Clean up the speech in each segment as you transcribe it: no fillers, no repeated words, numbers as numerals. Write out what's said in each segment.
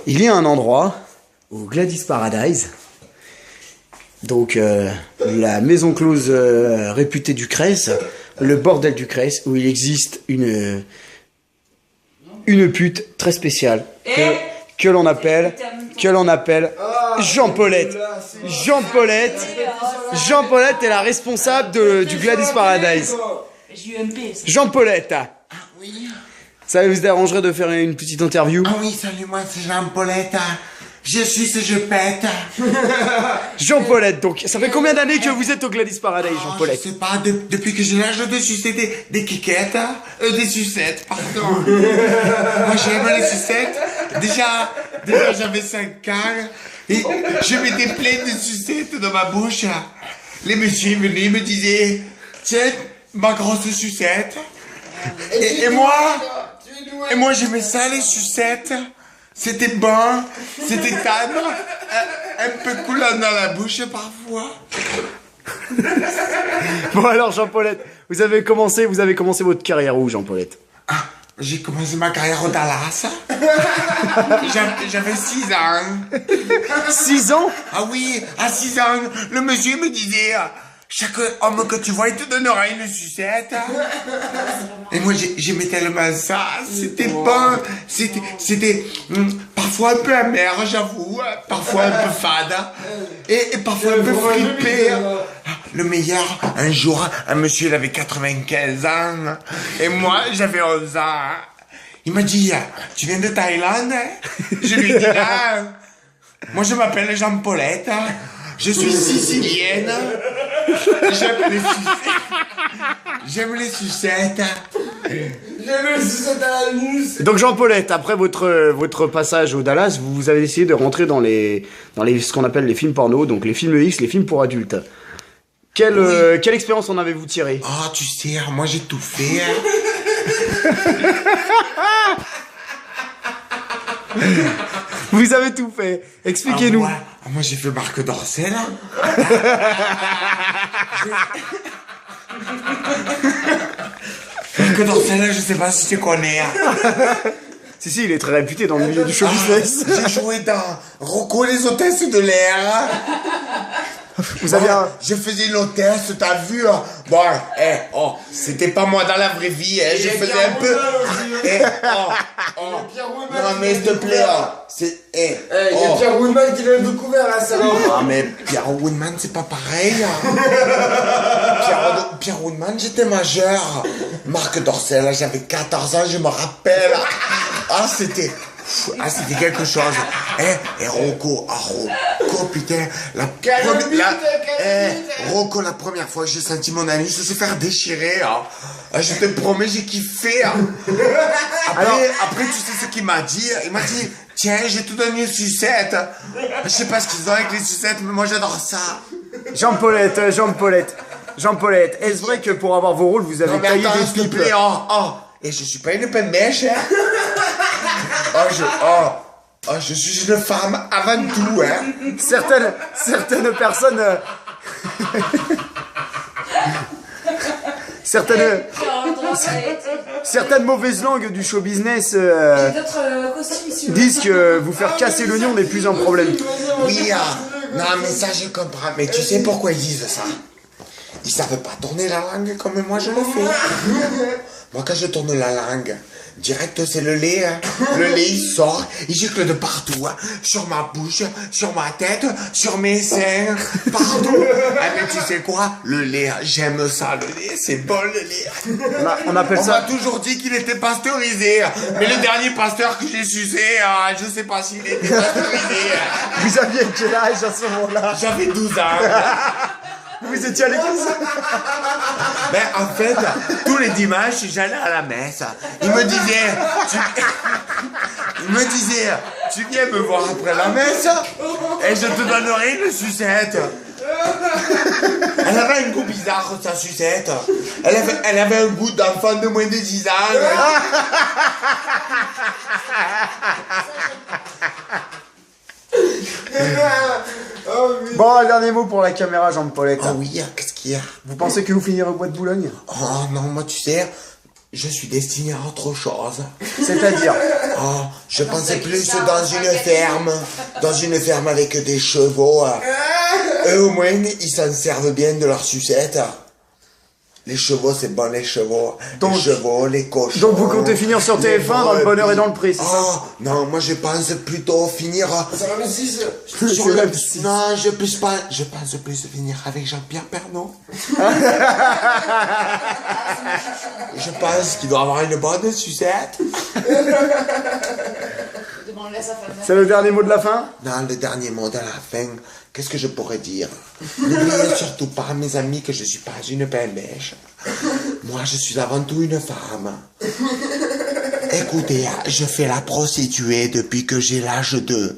Il y a un endroit, au Gladys Paradise, donc la maison close réputée du Crès, le bordel du Crès, où il existe une pute très spéciale que l'on appelle Jean-Paulette. Jean-Paulette est la responsable du Gladys Paradise. Jean-Paulette. Ah oui. Ça vous dérangerait de faire une petite interview? Ah oui, salut, moi c'est Jean-Paulette. Je suis et je pète. Jean-Paulette, donc ça fait combien d'années que vous êtes au Gladys Paradise, Jean-Paulette? Je sais pas, depuis que j'ai l'âge de sucer des quiquettes, des sucettes, pardon. Moi j'aime les sucettes. Déjà j'avais 5 ans et je mettais plein de sucettes dans ma bouche. Les messieurs venaient me disaient, tiens, ma grosse sucette. Et moi j'aimais ça les sucettes. C'était bon, c'était tendre, un peu coulant dans la bouche parfois. Bon alors Jean-Paulette, vous avez commencé votre carrière où, Jean-Paulette? Ah, j'ai commencé ma carrière au Dallas. J'avais 6 ans. 6 ans? Ah oui, à 6 ans, le monsieur me disait, chaque homme que tu vois, il te donnera une sucette. Et moi, j'aimais tellement ça. C'était bon. C'était parfois un peu amer, j'avoue. Parfois un peu fade. Et parfois un peu frippé. Le meilleur, un jour, un monsieur, il avait 95 ans. Et moi, j'avais 11 ans. Il m'a dit, tu viens de Thaïlande? Je lui ai dit, non. Moi, je m'appelle Jean-Paulette. Je suis sicilienne. J'aime les sucettes. J'aime les sucettes à la mousse. Donc Jean-Paulette, après votre passage au Dallas, vous avez décidé de rentrer dans ce qu'on appelle les films porno, donc les films X, les films pour adultes. Quelle expérience en avez-vous tiré? Oh, tu sais, moi j'ai tout fait. Vous avez tout fait. Expliquez-nous. Moi j'ai fait Marc Dorcel. Marc Dorcel, je sais pas si tu connais. Si, il est très réputé dans le milieu du show business. J'ai joué dans Rocco les hôtesses de l'air. Vous avez Je faisais une hôtesse, t'as vu? Bon, c'était pas moi dans la vraie vie, je faisais un peu... Non mais s'il te plaît, c'est... Il y a Pierre Woodman qui l'a découvert là, ça. Ah mais Pierre Woodman, c'est pas pareil. Pierre Woodman, j'étais majeur. Marc Dorcel, j'avais 14 ans, je me rappelle. C'était quelque chose. Et Rocco, putain, Rocco, la première fois que j'ai senti mon anus se faire déchirer, je te promets, j'ai kiffé. Après, tu sais ce qu'il m'a dit? Il m'a dit, tiens, je te donne une sucette. Je sais pas ce qu'ils ont avec les sucettes, mais moi j'adore ça. Jean-Paulette, est-ce vrai que pour avoir vos rôles, vous avez taillé des pipes? Et je suis pas une pêche, hein. Je suis une femme avant tout, hein. Certaines personnes... certaines mauvaises langues du show business disent que vous faire casser l'oignon n'est plus un problème. Oui, non mais ça je comprends. Mais tu sais pourquoi ils disent ça? Ils savent pas tourner la langue comme moi je le fais. Moi quand je tourne la langue, direct c'est le lait, hein. Le lait il sort, il gicle de partout, hein. Sur ma bouche, sur ma tête, sur mes seins, partout. Mais tu sais quoi? Le lait, j'aime ça, le lait, c'est bon le lait. On appelle ça... On m'a toujours dit qu'il était pasteurisé, mais le dernier pasteur que j'ai sucé, je sais pas s'il était pasteurisé. Vous aviez quel âge à ce moment-là? J'avais 12 ans. Vous étiez à l'église? Ben, en fait, tous les dimanches, j'allais à la messe. Il me disait, tu viens me voir après la messe et je te donnerai une sucette. Elle avait un goût bizarre, sa sucette. Elle avait un goût d'enfant de moins de 10 ans. Bon, un dernier mot pour la caméra, Jean-Paulette. Ah oui, qu'est-ce qu'il y a? Vous pensez que vous finirez au bois de Boulogne? Oh non, moi tu sais, je suis destiné à autre chose. C'est-à-dire? Oh, je pensais plus dans une ferme avec des chevaux. Eux, au moins, ils s'en servent bien de leur sucette. Les chevaux, c'est bon, les chevaux. Donc- les chevaux, les cochons. Donc vous comptez finir sur les TF1 dans le bonheur et dans le prix, c'est ça? Oh, non, moi je pense plutôt finir... Ça va le 6. sur C'est le- la psy. Non, je pense plus finir avec Jean-Pierre Pernaut. Je pense qu'il doit avoir une bonne sucette. Demande-le à sa femme. C'est le dernier mot de la fin? Dans le dernier mot de la fin, qu'est-ce que je pourrais dire? N'oubliez surtout pas, mes amis, que je suis pas une bêche. Moi, je suis avant tout une femme. Écoutez, je fais la prostituée depuis que j'ai l'âge de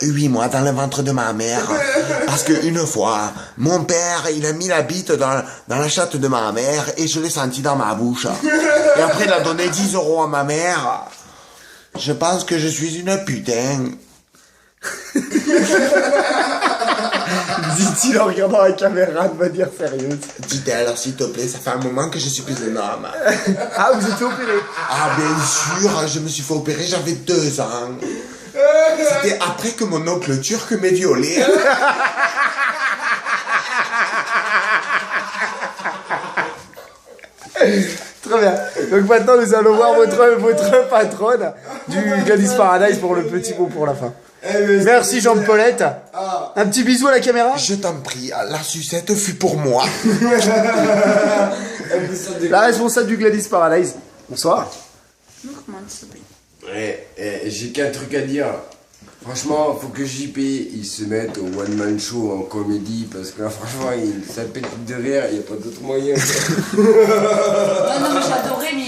8 mois dans le ventre de ma mère. Parce qu'une fois, mon père, il a mis la bite dans la chatte de ma mère et je l'ai senti dans ma bouche. Et après, il a donné 10 € à ma mère. Je pense que je suis une putain. Dit-il en regardant la caméra de manière sérieuse. Dit-elle, s'il te plaît, ça fait un moment que je suis plus un homme. Ah, vous étiez opéré? Ah, bien sûr, je me suis fait opérer, j'avais 2 ans. C'était après que mon oncle turc m'ait violé. Très bien. Donc maintenant, nous allons voir votre patronne du Gladys Paradise pour le petit mot pour la fin. Merci Jean-Paulette. Un petit bisou à la caméra. Je t'en prie, la sucette fut pour moi. La responsable du Gladys Paradise. Bonsoir. Ouais, j'ai qu'un truc à dire. Franchement, faut que JP il se mette au one man show en comédie parce que là, franchement, ça pète de rire, il n'y a pas d'autre moyen. Non, non, mais j'adorais, mais